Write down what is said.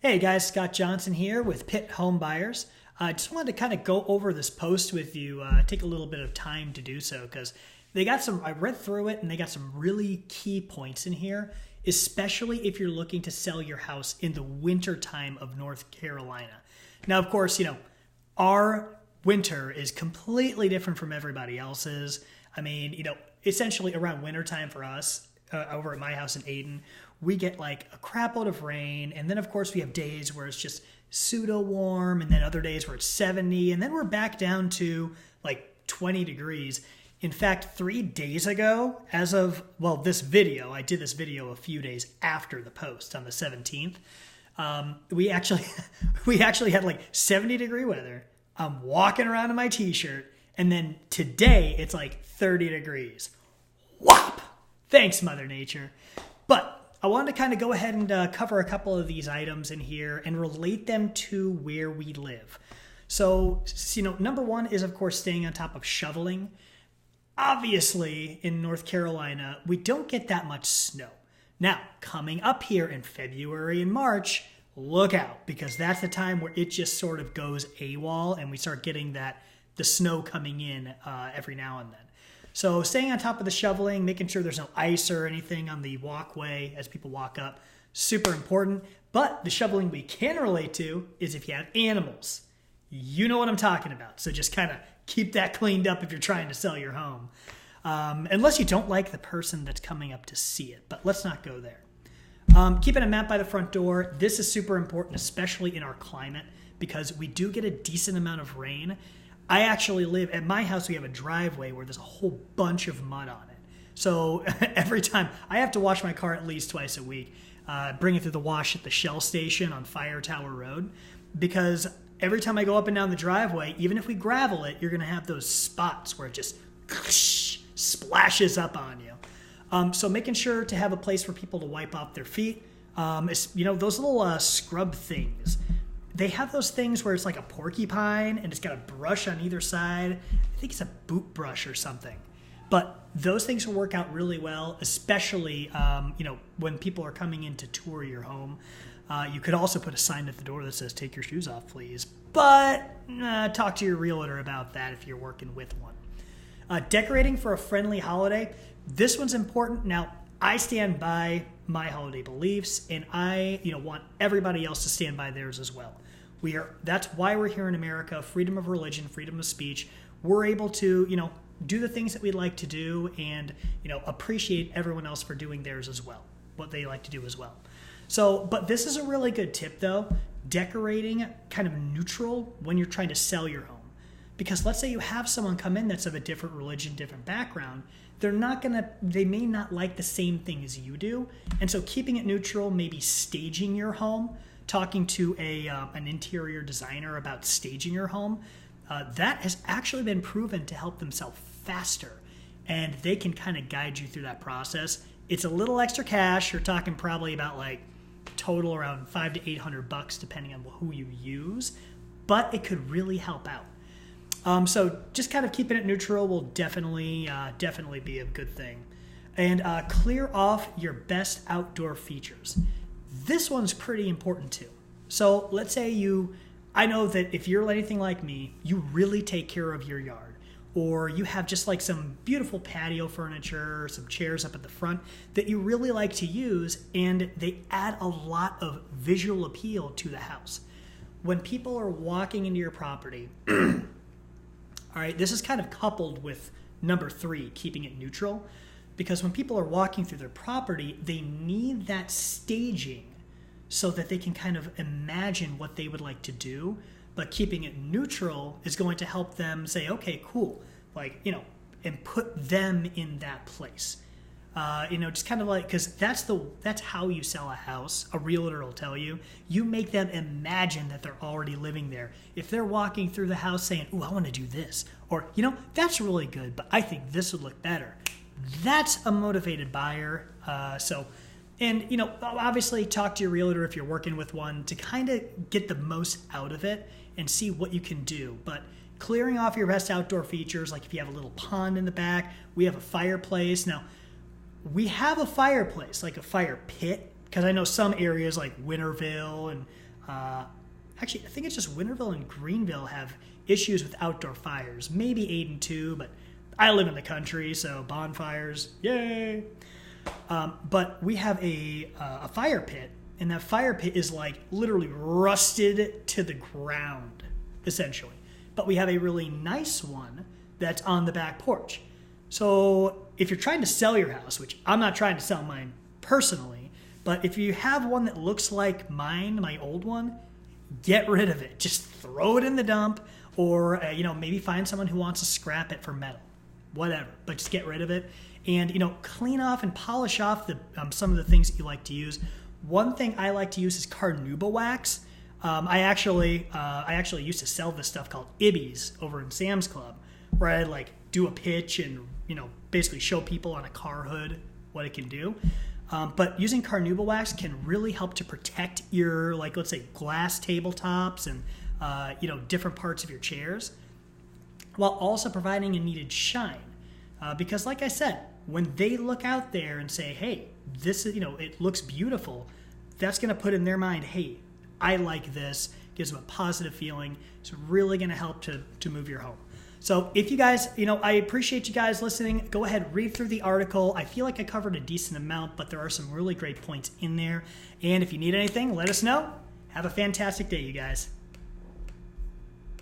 Hey guys, Scott Johnson here with Pitt Home Buyers. I just wanted to kind of go over this post with you, take a little bit of time to do so because I read through it and they got some really key points in here, especially if you're looking to sell your house in the winter time of North Carolina. Now, of course, our winter is completely different from everybody else's. I mean, essentially around wintertime for us, over at my house in Ayden, we get like a crap load of rain. And then, of course, we have days where it's just pseudo warm, and then other days where it's 70. And then we're back down to like 20 degrees. In fact, 3 days ago, this video, I did this video a few days after the post on the 17th. We actually had like 70 degree weather. I'm walking around in my t-shirt. And then today it's like 30 degrees. Whop! Thanks, Mother Nature. But I wanted to kind of go ahead and cover a couple of these items in here and relate them to where we live. So, number one is, of course, staying on top of shoveling. Obviously, in North Carolina, we don't get that much snow. Now, coming up here in February and March, look out, because that's the time where it just sort of goes AWOL and we start getting the snow coming in every now and then. So staying on top of the shoveling, making sure there's no ice or anything on the walkway as people walk up, super important. But the shoveling we can relate to is if you have animals. You know what I'm talking about. So just kind of keep that cleaned up if you're trying to sell your home. Unless you don't like the person that's coming up to see it. But let's not go there. Keeping a mat by the front door. This is super important, especially in our climate, because we do get a decent amount of rain. I actually live at my house. We have a driveway where there's a whole bunch of mud on it. So every time I have to wash my car at least twice a week, bring it through the wash at the Shell station on Fire Tower Road, because every time I go up and down the driveway, even if we gravel it, you're going to have those spots where it just splashes up on you. So making sure to have a place for people to wipe off their feet. Those little scrub things. They have those things where it's like a porcupine and it's got a brush on either side. I think it's a boot brush or something. But those things will work out really well, especially, when people are coming in to tour your home. You could also put a sign at the door that says, "Take your shoes off, please." But talk to your realtor about that if you're working with one. Decorating for a friendly holiday. This one's important. Now, I stand by my holiday beliefs, and I, want everybody else to stand by theirs as well. That's why we're here in America. Freedom of religion, freedom of speech. We're able to, do the things that we'd like to do, and appreciate everyone else for doing theirs as well, what they like to do as well. So, but this is a really good tip though. Decorating kind of neutral when you're trying to sell your home, because let's say you have someone come in that's of a different religion, different background. They may not like the same thing as you do. And so keeping it neutral, maybe staging your home, talking to an interior designer about staging your home, that has actually been proven to help them sell faster. And they can kind of guide you through that process. It's a little extra cash. You're talking probably about like total around $500 to $800 depending on who you use, but it could really help out. So just kind of keeping it neutral will definitely be a good thing. And clear off your best outdoor features. This one's pretty important too. So let's say I know that if you're anything like me, you really take care of your yard, or you have just like some beautiful patio furniture or some chairs up at the front that you really like to use, and they add a lot of visual appeal to the house. When people are walking into your property, all right, this is kind of coupled with number 3, keeping it neutral, because when people are walking through their property, they need that staging so that they can kind of imagine what they would like to do. But keeping it neutral is going to help them say, okay, cool, and put them in that place. Just kind of like, because that's how you sell a house. A realtor will tell you. You make them imagine that they're already living there. If they're walking through the house saying, "Ooh, I want to do this," or that's really good, but I think this would look better. That's a motivated buyer. Obviously talk to your realtor if you're working with one to kind of get the most out of it and see what you can do. But clearing off your best outdoor features, like if you have a little pond in the back, we have a fireplace. Now, we have a fireplace, like a fire pit, because I know some areas like Winterville and Actually, I think it's just Winterville and Greenville have issues with outdoor fires. Maybe Ayden too, but I live in the country, so bonfires, yay! But we have a fire pit, and that fire pit is like literally rusted to the ground, essentially. But we have a really nice one that's on the back porch. So if you're trying to sell your house, which I'm not trying to sell mine personally, but if you have one that looks like mine, my old one, get rid of it. Just throw it in the dump, or maybe find someone who wants to scrap it for metal, whatever. But just get rid of it, and clean off and polish off some of the things that you like to use. One thing I like to use is carnauba wax. I actually used to sell this stuff called Ibbies over in Sam's Club, where I'd like do a pitch and basically show people on a car hood what it can do. But using carnauba wax can really help to protect your, like, let's say glass tabletops and different parts of your chairs, while also providing a needed shine. Because like I said, when they look out there and say, hey, this is, it looks beautiful, that's going to put in their mind, hey, I like this. Gives them a positive feeling. It's really going to help to move your home. So if you guys, I appreciate you guys listening. Go ahead, read through the article. I feel like I covered a decent amount, but there are some really great points in there. And if you need anything, let us know. Have a fantastic day, you guys.